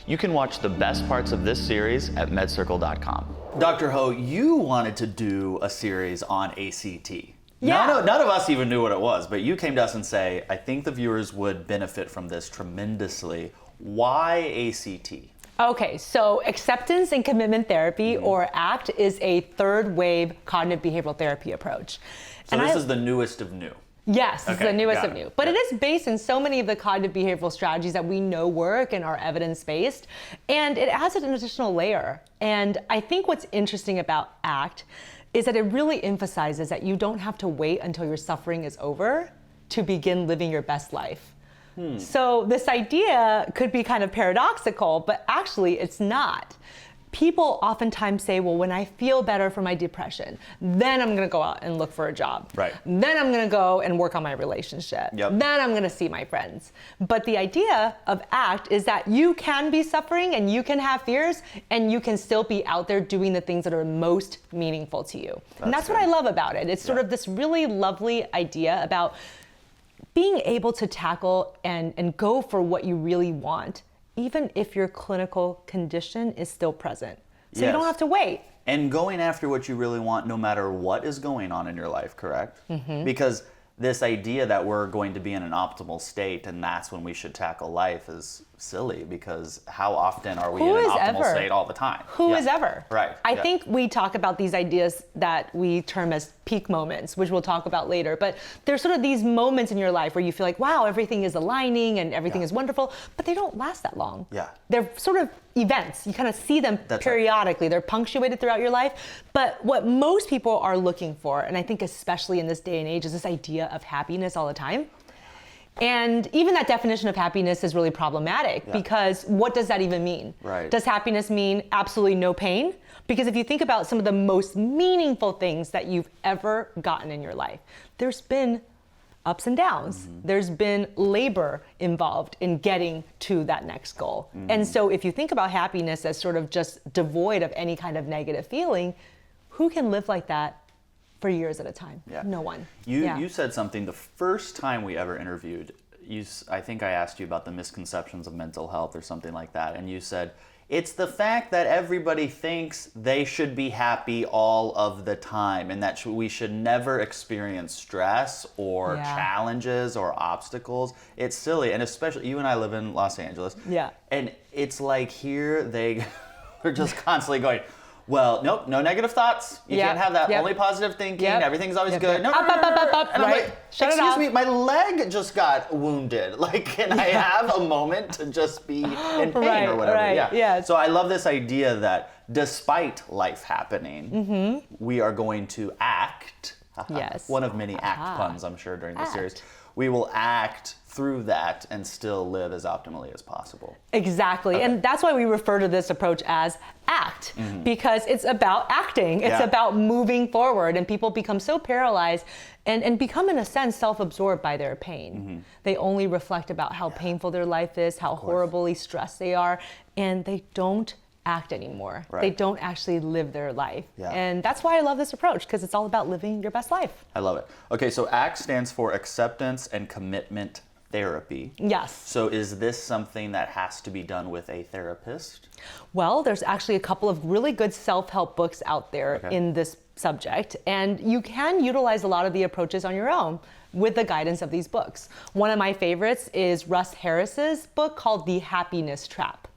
You can watch the best parts of this series at medcircle.com. Dr. Ho, you wanted to do a series on ACT. Yeah. None of us even knew what it was, but you came to us and say, I think the viewers would benefit from this tremendously. Why ACT? Okay, so acceptance and commitment therapy, or ACT, is a third wave cognitive behavioral therapy approach. So this is the newest of new. Yes, it's the newest of new. But Yeah. it is based in so many of the cognitive behavioral strategies that we know work and are evidence-based. And it adds an additional layer. And I think what's interesting about ACT is that it really emphasizes that you don't have to wait until your suffering is over to begin living your best life. So this idea could be kind of paradoxical, but actually it's not. People oftentimes say, well, when I feel better from my depression, then I'm gonna go out and look for a job. Right. Then I'm gonna go and work on my relationship. Yep. Then I'm gonna see my friends. But the idea of ACT is that you can be suffering and you can have fears and you can still be out there doing the things that are most meaningful to you. And that's what I love about it. It's sort of this really lovely idea about being able to tackle and go for what you really want, even if your clinical condition is still present. So you don't have to wait. And going after what you really want no matter what is going on in your life, correct? Because this idea that we're going to be in an optimal state and that's when we should tackle life is silly, because how often are we in an optimal state all the time? Who is ever? Right. I think we talk about these ideas that we term as peak moments, which we'll talk about later. But there's sort of these moments in your life where you feel like, wow, everything is aligning and everything is wonderful, but they don't last that long. Yeah. They're sort of events. You kind of see them periodically. They're punctuated throughout your life. But what most people are looking for, and I think especially in this day and age, is this idea of happiness all the time. And even that definition of happiness is really problematic, because what does that even mean? Right. Does happiness mean absolutely no pain? Because if you think about some of the most meaningful things that you've ever gotten in your life, there's been ups and downs. There's been labor involved in getting to that next goal. And so if you think about happiness as sort of just devoid of any kind of negative feeling, who can live like that for years at a time? No one. You said something the first time we ever interviewed. I think I asked you about the misconceptions of mental health or something like that, and you said, it's the fact that everybody thinks they should be happy all of the time and that we should never experience stress or challenges or obstacles. It's silly, and especially you and I live in Los Angeles. Yeah. And it's like here they're just constantly going, well, nope, no negative thoughts. You can't have that. Only positive thinking. Everything's always good. No, up. And I'm like, excuse me, my leg just got wounded. Like, can I have a moment to just be in pain or whatever? So I love this idea that despite life happening, we are going to act. One of many act puns, I'm sure, during this series. We will act through that and still live as optimally as possible. Exactly. And that's why we refer to this approach as ACT, because it's about acting. It's about moving forward, and people become so paralyzed and become, in a sense, self-absorbed by their pain. They only reflect about how painful their life is, how horribly stressed they are, and they don't act anymore. They don't actually live their life. And that's why I love this approach, because it's all about living your best life. I love it. Okay, so ACT stands for Acceptance and Commitment Therapy. Yes. So is this something that has to be done with a therapist? Well, there's actually a couple of really good self-help books out there in this subject, and you can utilize a lot of the approaches on your own with the guidance of these books. One of my favorites is Russ Harris's book called The Happiness Trap.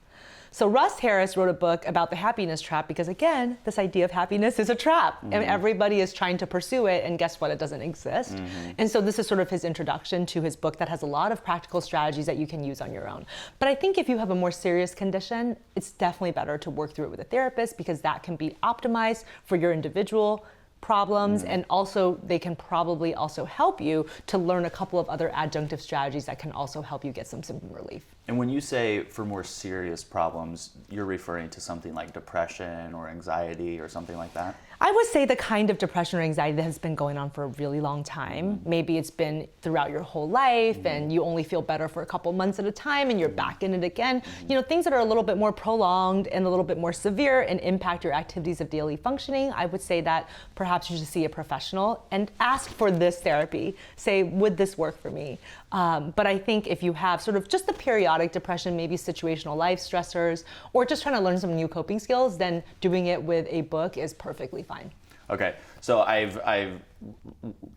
So Russ Harris wrote a book about the happiness trap because, again, this idea of happiness is a trap, and everybody is trying to pursue it, and guess what? It doesn't exist. And so this is sort of his introduction to his book that has a lot of practical strategies that you can use on your own. But I think if you have a more serious condition, it's definitely better to work through it with a therapist, because that can be optimized for your individual problems, and also they can probably also help you to learn a couple of other adjunctive strategies that can also help you get some symptom relief. And when you say for more serious problems, you're referring to something like depression or anxiety or something like that? I would say the kind of depression or anxiety that has been going on for a really long time. Maybe it's been throughout your whole life and you only feel better for a couple months at a time and you're back in it again. Things that are a little bit more prolonged and a little bit more severe and impact your activities of daily functioning. I would say that perhaps you should see a professional and ask for this therapy. Say, would this work for me? But I think if you have sort of just the periodic depression, maybe situational life stressors, or just trying to learn some new coping skills, then doing it with a book is perfectly fine. Okay, so I've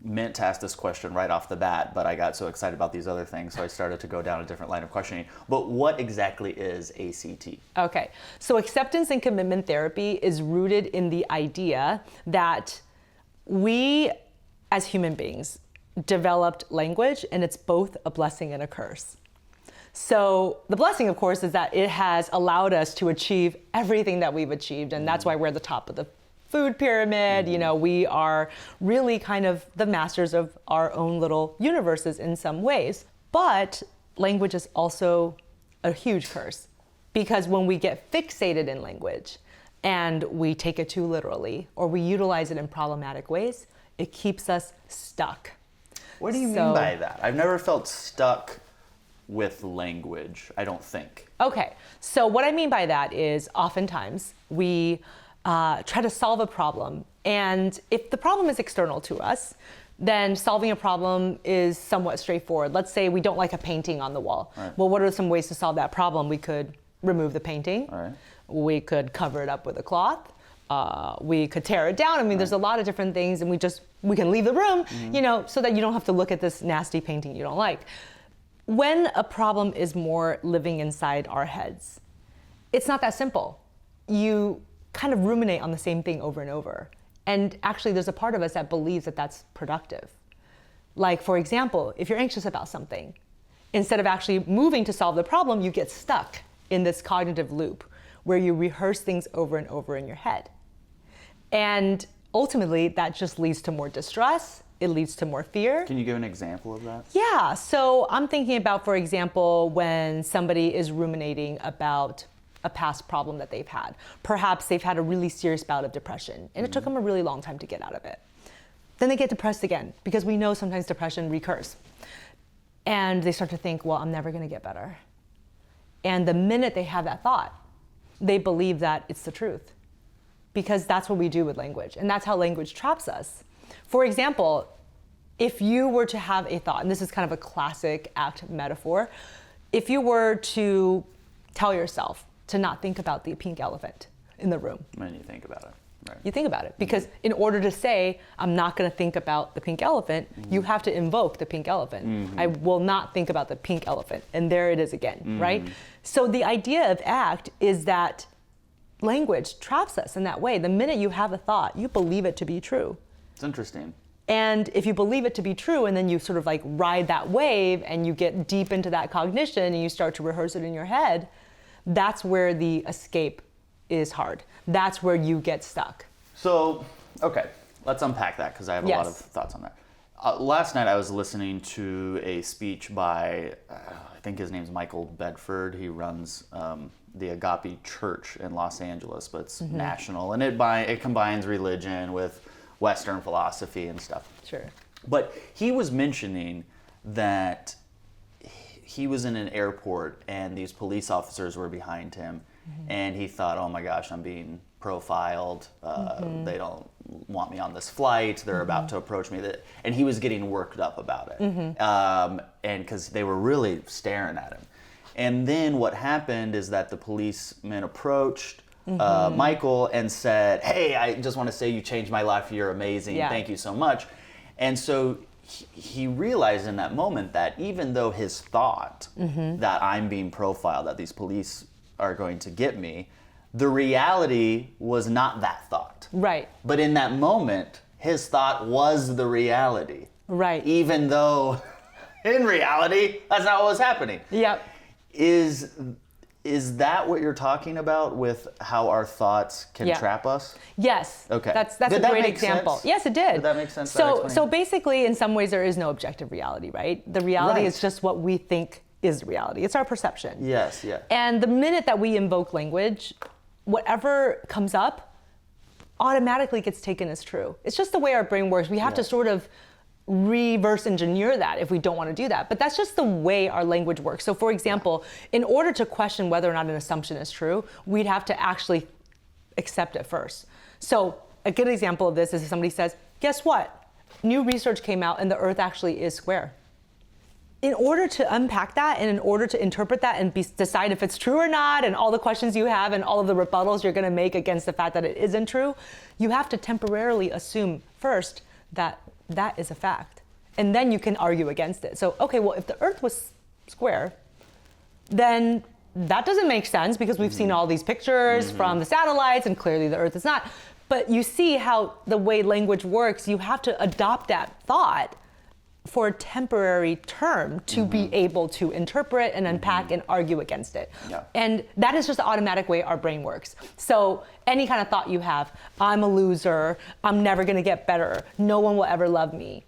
meant to ask this question right off the bat, but I got so excited about these other things, so I started to go down a different line of questioning. But what exactly is ACT? Okay, so acceptance and commitment therapy is rooted in the idea that we, as human beings, developed language, and it's both a blessing and a curse. So the blessing, of course, is that it has allowed us to achieve everything that we've achieved, and that's why we're at the top of the food pyramid. We are really kind of the masters of our own little universes in some ways. But language is also a huge curse, because when we get fixated in language and we take it too literally or we utilize it in problematic ways, it keeps us stuck. What do you mean by that? I've never felt stuck with language, I don't think. Okay, so what I mean by that is oftentimes we try to solve a problem, and if the problem is external to us, then solving a problem is somewhat straightforward. Let's say we don't like a painting on the wall. Right. Well, what are some ways to solve that problem? We could remove the painting. Right. We could cover it up with a cloth. We could tear it down. I mean, there's a lot of different things, and we can leave the room, so that you don't have to look at this nasty painting you don't like. When a problem is more living inside our heads, it's not that simple. You kind of ruminate on the same thing over and over. And actually, there's a part of us that believes that that's productive. Like, for example, if you're anxious about something, instead of actually moving to solve the problem, you get stuck in this cognitive loop where you rehearse things over and over in your head. And ultimately, that just leads to more distress. It leads to more fear. Can you give an example of that? Yeah, so I'm thinking about, for example, when somebody is ruminating about a past problem that they've had. Perhaps they've had a really serious bout of depression, and it took them a really long time to get out of it. Then they get depressed again, because we know sometimes depression recurs. And they start to think, well, I'm never gonna get better. And the minute they have that thought, they believe that it's the truth, because that's what we do with language, and that's how language traps us. For example, if you were to have a thought, and this is kind of a classic ACT metaphor, if you were to tell yourself to not think about the pink elephant in the room. When you think about it, right. You think about it, because in order to say, I'm not gonna think about the pink elephant, you have to invoke the pink elephant. I will not think about the pink elephant, and there it is again, right? So the idea of ACT is that language traps us in that way. The minute you have a thought, you believe it to be true. It's interesting. And if you believe it to be true, and then you sort of like ride that wave and you get deep into that cognition and you start to rehearse it in your head, that's where the escape is hard. That's where you get stuck. So, okay, let's unpack that, because I have a lot of thoughts on that. Last night I was listening to a speech by, I think his name's Michael Bedford. He runs the Agape Church in Los Angeles, but it's national, and it combines religion with Western philosophy and stuff. Sure. But he was mentioning that he was in an airport and these police officers were behind him, and he thought, oh my gosh, I'm being profiled. They don't want me on this flight. They're about to approach me. And he was getting worked up about it. And because they were really staring at him. And then what happened is that the policeman approached Michael and said, hey, I just want to say you changed my life. You're amazing. Yeah. Thank you so much. And so he realized in that moment that even though his thought that I'm being profiled, that these police are going to get me, the reality was not that thought. Right. But in that moment, his thought was the reality. Right. Even though in reality, that's not what was happening. Yep. Is that what you're talking about with how our thoughts can trap us? Yes. Okay. That's Did a that great make example. sense? Yes, it did. Did that make sense? So basically, in some ways, there is no objective reality, right? The reality is just what we think is reality. It's our perception. Yes, yeah. And the minute that we invoke language, whatever comes up, automatically gets taken as true. It's just the way our brain works. We have to sort of reverse engineer that if we don't want to do that. But that's just the way our language works. So for example, in order to question whether or not an assumption is true, we'd have to actually accept it first. So a good example of this is if somebody says, guess what? New research came out and the Earth actually is square. In order to unpack that and in order to interpret that and decide if it's true or not and all the questions you have and all of the rebuttals you're going to make against the fact that it isn't true, you have to temporarily assume first that that is a fact. And then you can argue against it. So, okay, well, if the Earth was square, then that doesn't make sense because we've seen all these pictures from the satellites and clearly the Earth is not. But you see how the way language works, you have to adopt that thought for a temporary term to be able to interpret and unpack and argue against it. Yeah. And that is just the automatic way our brain works. So any kind of thought you have, I'm a loser, I'm never gonna get better, no one will ever love me.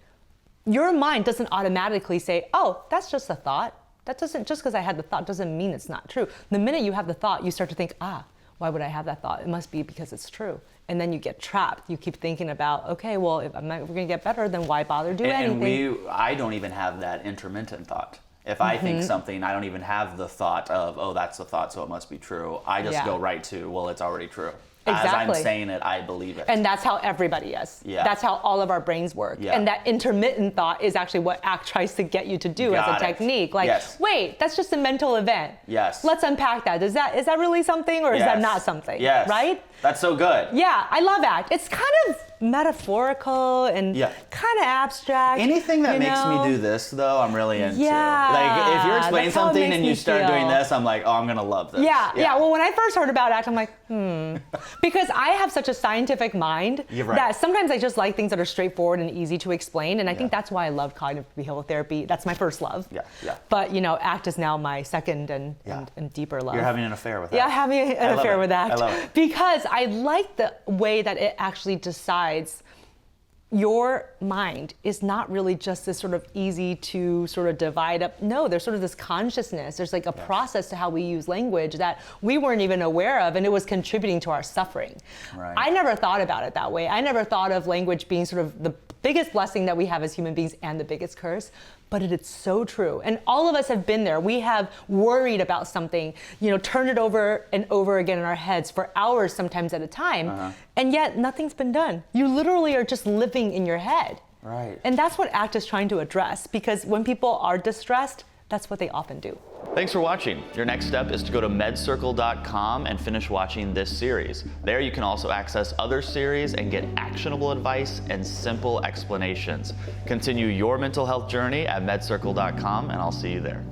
Your mind doesn't automatically say, oh, that's just a thought. That doesn't, just because I had the thought doesn't mean it's not true. The minute you have the thought, you start to think, why would I have that thought? It must be because it's true. And then you get trapped. You keep thinking about, okay, well, if I'm not going to get better, then why bother doing anything? And I don't even have that intermittent thought. If I think something, I don't even have the thought of, oh, that's the thought, so it must be true. I just go right to, well, it's already true. Exactly. As I'm saying it, I believe it. And that's how everybody is. Yeah. That's how all of our brains work. Yeah. And that intermittent thought is actually what ACT tries to get you to do as a technique. Like, wait, that's just a mental event. Yes. Let's unpack that. Is that really something or is that not something? Yes. Right? That's so good. Yeah, I love ACT. It's kind of metaphorical and kind of abstract. Anything that makes me do this, though, I'm really into. Yeah. Like, if you're explaining something and you start doing feel. this, I'm like, oh, I'm going to love this. Yeah. Well, when I first heard about ACT, I'm like, Because I have such a scientific mind that sometimes I just like things that are straightforward and easy to explain. And I think that's why I love cognitive behavioral therapy. That's my first love. But, ACT is now my second and deeper love. You're having an affair with that. Yeah, having an affair with ACT. I love it. Because I like the way that it actually decides your mind is not really just this sort of easy to sort of divide up. No, there's sort of this consciousness. There's like a process to how we use language that we weren't even aware of, and it was contributing to our suffering. Right. I never thought about it that way. I never thought of language being sort of the biggest blessing that we have as human beings and the biggest curse, but it is so true. And all of us have been there. We have worried about something, turned it over and over again in our heads for hours, sometimes at a time, and yet nothing's been done. You literally are just living in your head. Right. And that's what ACT is trying to address, because when people are distressed, that's what they often do. Thanks for watching. Your next step is to go to MedCircle.com and finish watching this series. There you can also access other series and get actionable advice and simple explanations. Continue your mental health journey at MedCircle.com, and I'll see you there.